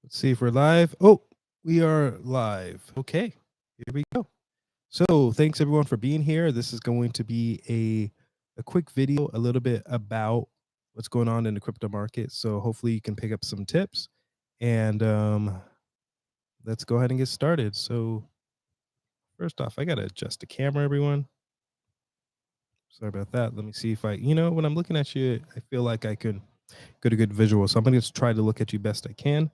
Let's see if we're live. Oh, we are live. Okay, here we go. So thanks everyone for being here. This is going to be a quick video, a little bit about what's going on in the crypto market. So hopefully you can pick up some tips and let's go ahead and get started. So first off, I got to adjust the camera, everyone. Sorry about that. Let me see if when I'm looking at you, I feel like I could get a good visual. So I'm going to try to look at you best I can.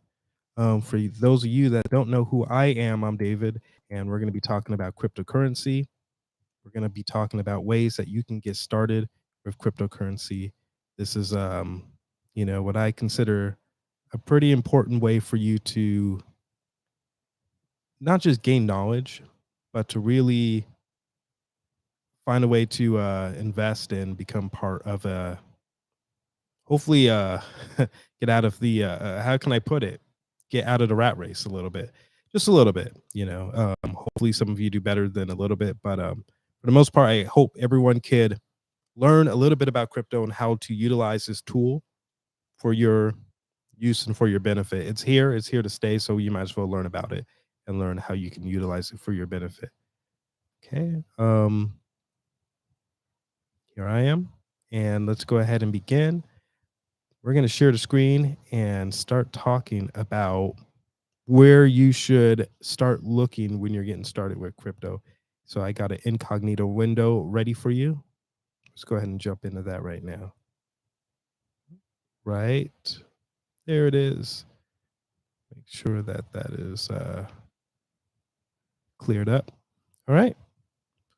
For those of you that don't know who I am, I'm David, and we're going to be talking about cryptocurrency. We're going to be talking about ways that you can get started with cryptocurrency. This is, what I consider a pretty important way for you to not just gain knowledge, but to really find a way to invest and become part of a hopefully get out of the how can I put it, get out of the rat race a little bit, just a little bit. Hopefully some of you do better than a little bit, but for the most part I hope everyone could learn a little bit about crypto and how to utilize this tool for your use and for your benefit. It's here to stay, so you might as well learn about it and learn how you can utilize it for your benefit. Okay, here I am, and let's go ahead and begin. We're going to share the screen and start talking about where you should start looking when you're getting started with crypto. So I got an incognito window ready for you. Let's go ahead and jump into that right now. Right there it is. Make sure that that is cleared up. All right.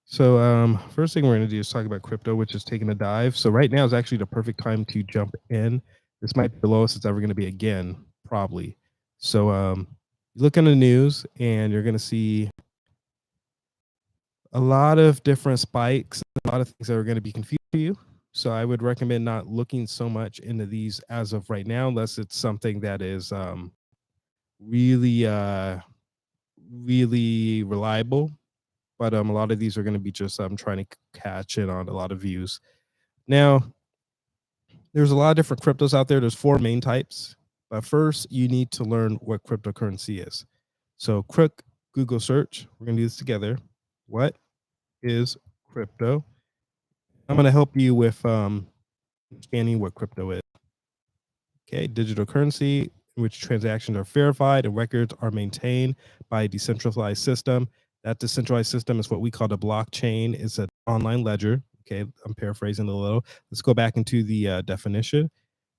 So first thing we're going to do is talk about crypto, which is taking a dive. So right now is actually the perfect time to jump in. This might be the lowest it's ever going to be again, probably. So you look in the news and you're going to see a lot of different spikes, a lot of things that are going to be confusing to you. So I would recommend not looking so much into these as of right now, unless it's something that is really, really reliable. But a lot of these are going to be just trying to catch in on a lot of views. Now, there's a lot of different cryptos out there. There's four main types. But first, you need to learn what cryptocurrency is. So quick Google search. We're going to do this together. What is crypto? I'm going to help you with understanding what crypto is. Okay, digital currency in which transactions are verified and records are maintained by a decentralized system. That decentralized system is what we call the blockchain. It's an online ledger. Okay, I'm paraphrasing a little. Let's go back into the definition.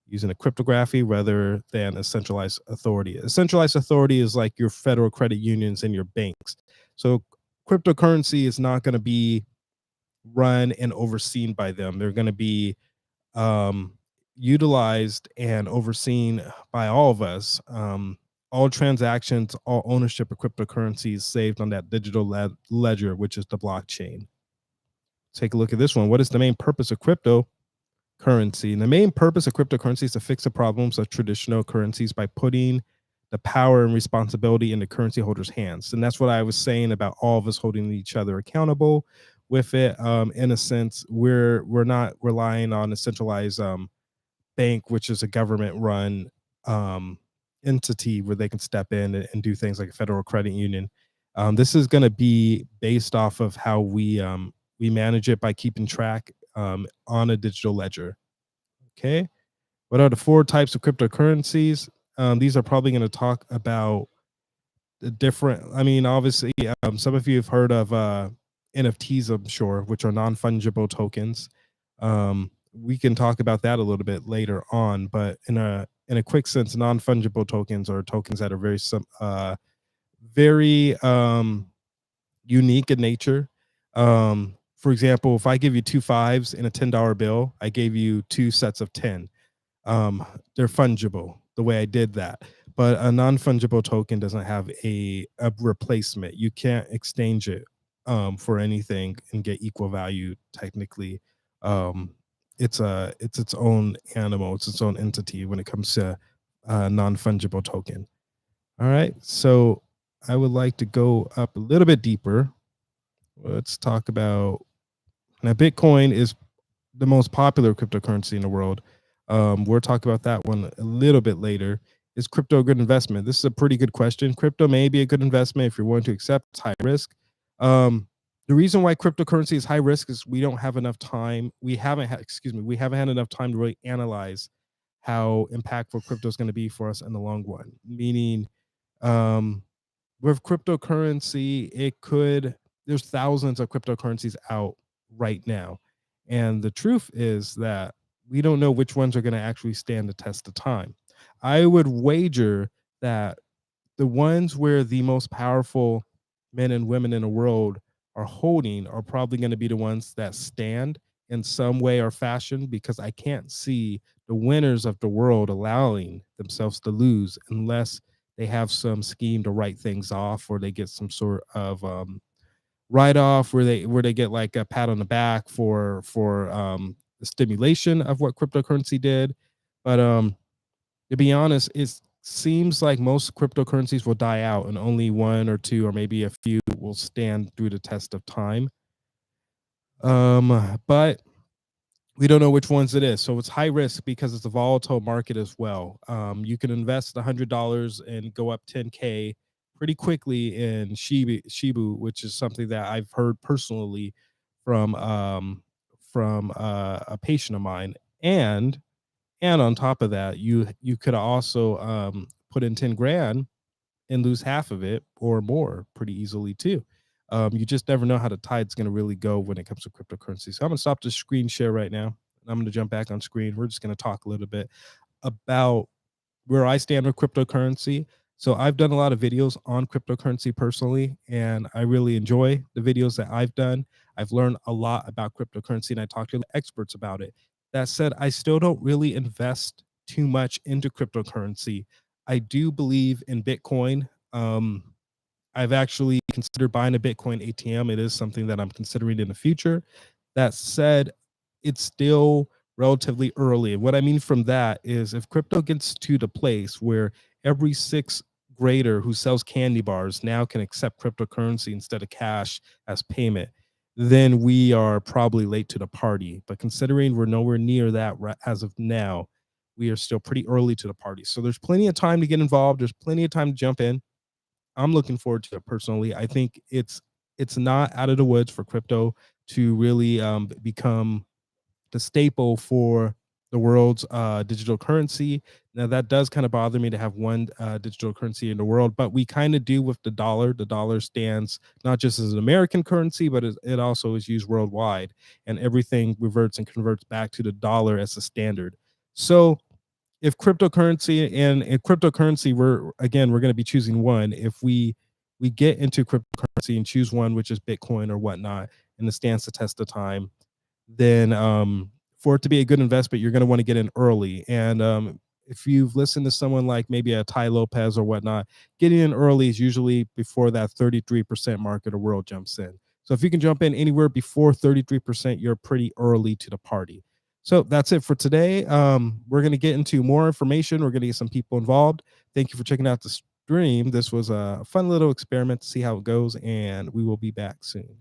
Using a cryptography rather than a centralized authority. A centralized authority is like your federal credit unions and your banks. So cryptocurrency is not going to be run and overseen by them. They're going to be um, utilized and overseen by all of us. All transactions, all ownership of cryptocurrency is saved on that digital ledger, which is the blockchain. Take a look at this one. What is the main purpose of cryptocurrency? And the main purpose of cryptocurrency is to fix the problems of traditional currencies by putting the power and responsibility in the currency holders' hands. And that's what I was saying about all of us holding each other accountable with it. In a sense, we're not relying on a centralized bank, which is a government-run entity where they can step in and do things like a federal credit union. This is going to be based off of how we manage it by keeping track on a digital ledger. Okay. What are the four types of cryptocurrencies? These are probably going to talk about the different. I mean, obviously, some of you have heard of NFTs, I'm sure, which are non-fungible tokens. We can talk about that a little bit later on, but in a quick sense, non-fungible tokens are tokens that are very unique in nature. For example, if I give you two fives in a $10 bill, I gave you two sets of 10. They're fungible the way I did that. But a non-fungible token doesn't have a replacement. You can't exchange it for anything and get equal value technically. Um, it's its own animal, it's its own entity when it comes to a non-fungible token. All right, so I would like to go up a little bit deeper. Let's talk about now. Bitcoin is the most popular cryptocurrency in the world. We'll talk about that one a little bit later. Is crypto a good investment? This is a pretty good question. Crypto may be a good investment if you're willing to accept. It's high risk. The reason why cryptocurrency is high risk is we don't have enough time. We haven't had, excuse me, we haven't had enough time to really analyze how impactful crypto is going to be for us in the long run. Meaning, um, with cryptocurrency, there's thousands of cryptocurrencies out right now. And the truth is that we don't know which ones are going to actually stand the test of time. I would wager that the ones where the most powerful men and women in the world are holding are probably going to be the ones that stand in some way or fashion, because I can't see the winners of the world allowing themselves to lose unless they have some scheme to write things off, or they get some sort of write off where they get like a pat on the back for the stimulation of what cryptocurrency did. But to be honest, it seems like most cryptocurrencies will die out and only one or two or maybe a few will stand through the test of time. But we don't know which ones it is. So it's high risk because it's a volatile market as well. You can invest $100 and go up 10K pretty quickly in Shibu, which is something that I've heard personally from a patient of mine. And on top of that, you could also put in 10 grand and lose half of it or more pretty easily too. You just never know how the tide's going to really go when it comes to cryptocurrency. So I'm going to stop the screen share right now. I'm going to jump back on screen. We're just going to talk a little bit about where I stand with cryptocurrency. So I've done a lot of videos on cryptocurrency personally, and I really enjoy the videos that I've done. I've learned a lot about cryptocurrency, and I talk to experts about it. That said, I still don't really invest too much into cryptocurrency. I do believe in Bitcoin. I've actually considered buying a Bitcoin ATM. It is something that I'm considering in the future. That said, it's still relatively early. And what I mean from that is if crypto gets to the place where every sixth grader who sells candy bars now can accept cryptocurrency instead of cash as payment, then we are probably late to the party. But considering we're nowhere near that as of now, we are still pretty early to the party. So there's plenty of time to get involved. There's plenty of time to jump in. I'm looking forward to it personally. I think it's not out of the woods for crypto to really become the staple for the world's digital currency. Now that does kind of bother me to have one digital currency in the world, but we kind of do with the dollar. The dollar stands not just as an American currency, but it also is used worldwide, and everything reverts and converts back to the dollar as a standard. So if cryptocurrency and in cryptocurrency, we're going to be choosing one. If we get into cryptocurrency and choose one, which is Bitcoin or whatnot, and it stands the test of time, then for it to be a good investment, you're going to want to get in early. And if you've listened to someone like maybe a Ty Lopez or whatnot, getting in early is usually before that 33% mark of the world jumps in. So if you can jump in anywhere before 33%, you're pretty early to the party. So that's it for today. We're going to get into more information. We're going to get some people involved. Thank you for checking out the stream. This was a fun little experiment to see how it goes, and we will be back soon.